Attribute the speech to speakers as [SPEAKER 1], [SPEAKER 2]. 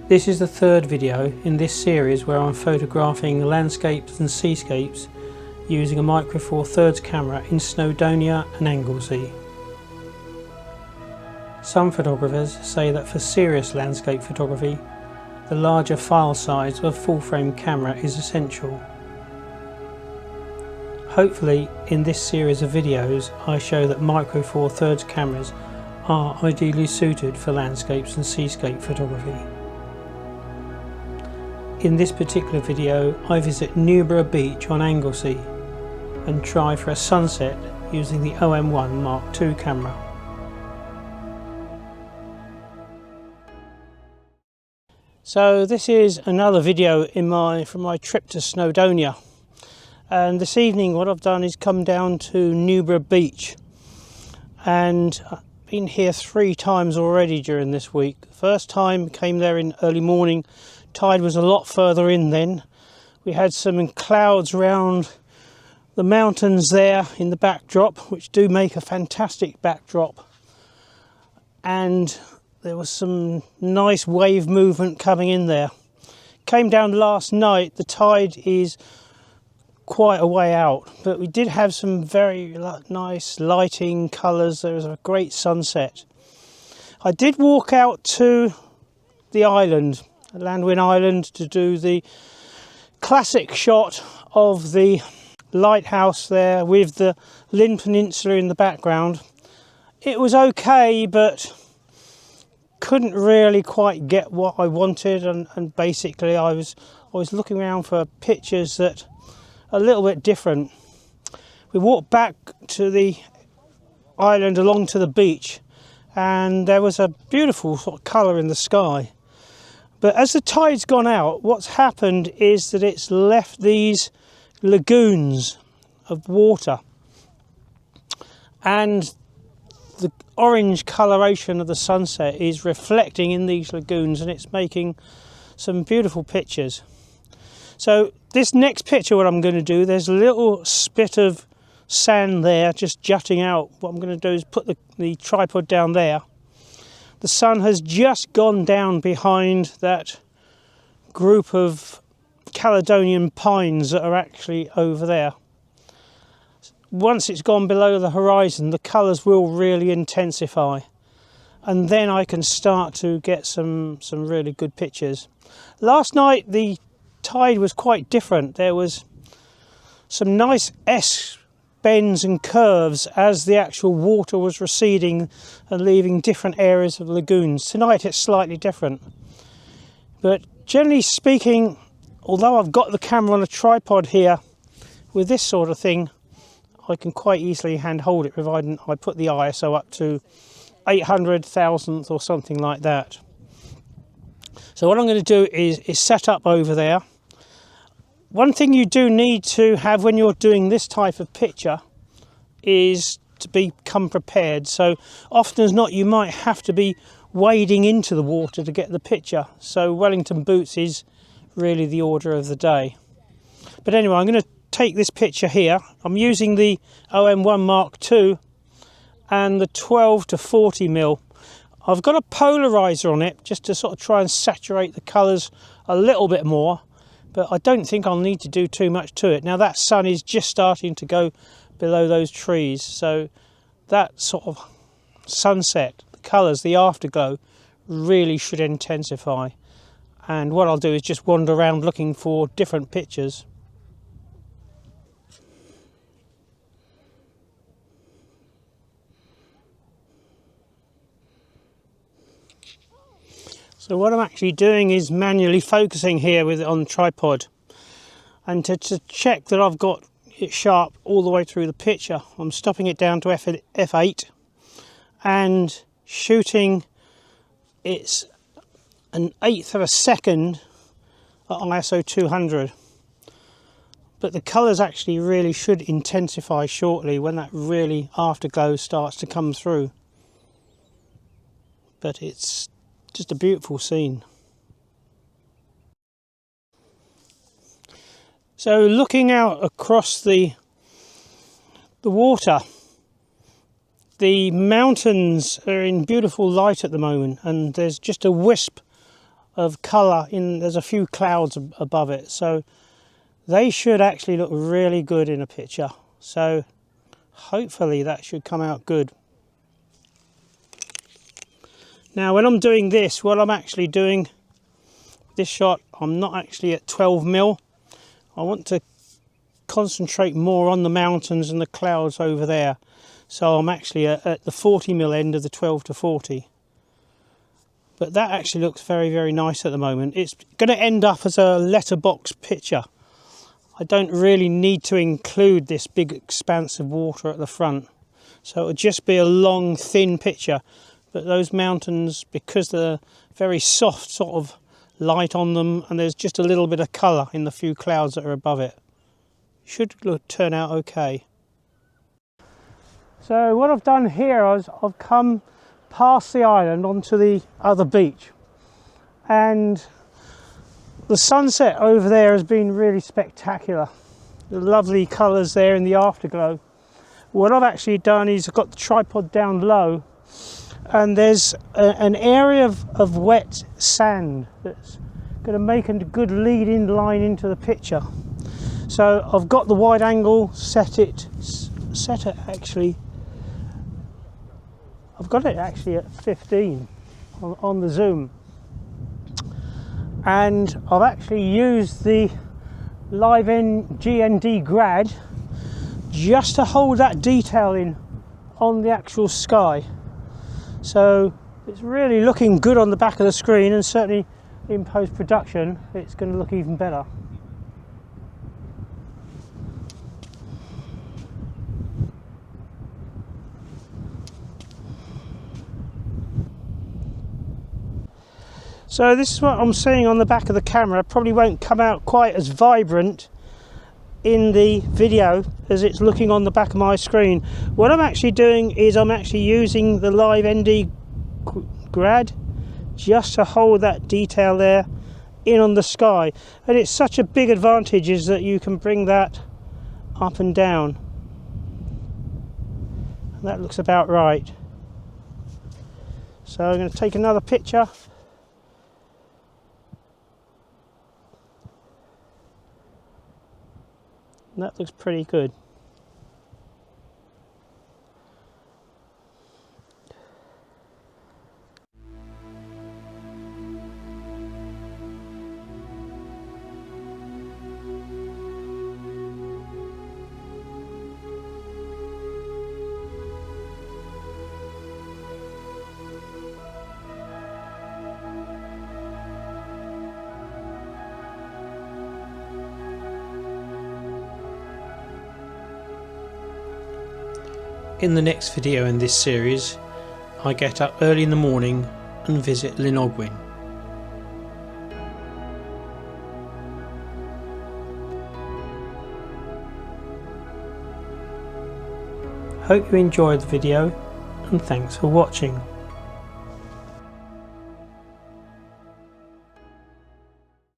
[SPEAKER 1] This is the third video in this series where I'm photographing landscapes and seascapes using a Micro Four Thirds camera in Snowdonia and Anglesey. Some photographers say that for serious landscape photography, the larger file size of a full-frame camera is essential. Hopefully, in this series of videos, I show that Micro Four Thirds cameras are ideally suited for landscapes and seascape photography. In this particular video, I visit Newborough Beach on Anglesey and try for a sunset using the OM1 Mark II camera. So this is another video from my trip to Snowdonia, and this evening what I've done is come down to Newborough Beach, and I've been here 3 times already during this week. The first time came there in early morning. Tide was a lot further in then. We had some clouds around the mountains there in the backdrop, which do make a fantastic backdrop, and there was some nice wave movement coming in there. Came down last night. The tide is quite a way out, but we did have some very nice lighting, colours. There was a great sunset. I did walk out to the island, Landwin Island, to do the classic shot of the lighthouse there with the Lynn Peninsula in the background. It was okay, but couldn't really quite get what I wanted, and basically I was looking around for pictures that are a little bit different. We walked back to the island along to the beach, and there was a beautiful sort of colour in the sky. But as the tide's gone out, what's happened is that it's left these lagoons of water, and the orange coloration of the sunset is reflecting in these lagoons, and it's making some beautiful pictures. So this next picture, what I'm going to do, there's a little spit of sand there just jutting out. What I'm going to do is put the tripod down there. The sun has just gone down behind that group of Caledonian pines that are actually over there. Once it's gone below the horizon, the colours will really intensify, and then I can start to get some really good pictures. Last night the tide was quite different. There was some nice bends and curves as the actual water was receding and leaving different areas of lagoons. Tonight it's slightly different, but generally speaking, although I've got the camera on a tripod here, with this sort of thing I can quite easily hand hold it, providing I put the ISO up to 800,000th or something like that. So what I'm going to do is set up over there. One thing you do need to have when you're doing this type of picture is to become prepared. So often as not, you might have to be wading into the water to get the picture. So Wellington boots is really the order of the day. But anyway, I'm going to take this picture here. I'm using the OM1 Mark II and the 12 to 40 mil. I've got a polarizer on it just to sort of try and saturate the colours a little bit more, but I don't think I'll need to do too much to it. Now that sun is just starting to go below those trees, so that sort of sunset, the colours, the afterglow really should intensify. And what I'll do is just wander around looking for different pictures. So what I'm actually doing is manually focusing here with it on the tripod, and to check that I've got it sharp all the way through the picture, I'm stopping it down to f8 and shooting it's an 1/8 of a second at ISO 200. But the colours actually really should intensify shortly when that really afterglow starts to come through. But it's just a beautiful scene. So looking out across the water, the mountains are in beautiful light at the moment, and there's just a wisp of colour in, there's a few clouds above it, so they should actually look really good in a picture. So hopefully that should come out good. Now when I'm doing this, what I'm actually doing this shot, I'm not actually at 12mm. I want to concentrate more on the mountains and the clouds over there. So I'm actually at the 40mm end of the 12 to 40. But that actually looks very, very nice at the moment. It's going to end up as a letterbox picture. I don't really need to include this big expanse of water at the front. So it'll just be a long, thin picture. But those mountains, because they're very soft sort of light on them, and there's just a little bit of colour in the few clouds that are above it, should turn out okay. So what I've done here is I've come past the island onto the other beach, and the sunset over there has been really spectacular. The lovely colours there in the afterglow. What I've actually done is I've got the tripod down low, and there's an area of wet sand that's going to make a good lead-in line into the picture. So I've got the wide angle set it actually. I've got it actually at 15 on the zoom, and I've actually used the Live GND grad just to hold that detail in on the actual sky. So it's really looking good on the back of the screen, and certainly in post-production it's going to look even better. So this is what I'm seeing on the back of the camera. It probably won't come out quite as vibrant in the video as it's looking on the back of my screen. What I'm actually doing is I'm actually using the Live ND grad just to hold that detail there in on the sky, and it's such a big advantage is that you can bring that up and down, and that looks about right. So I'm going to take another picture. And that looks pretty good. In the next video in this series, I get up early in the morning and visit Linogwyn. Hope you enjoyed the video, and thanks for watching.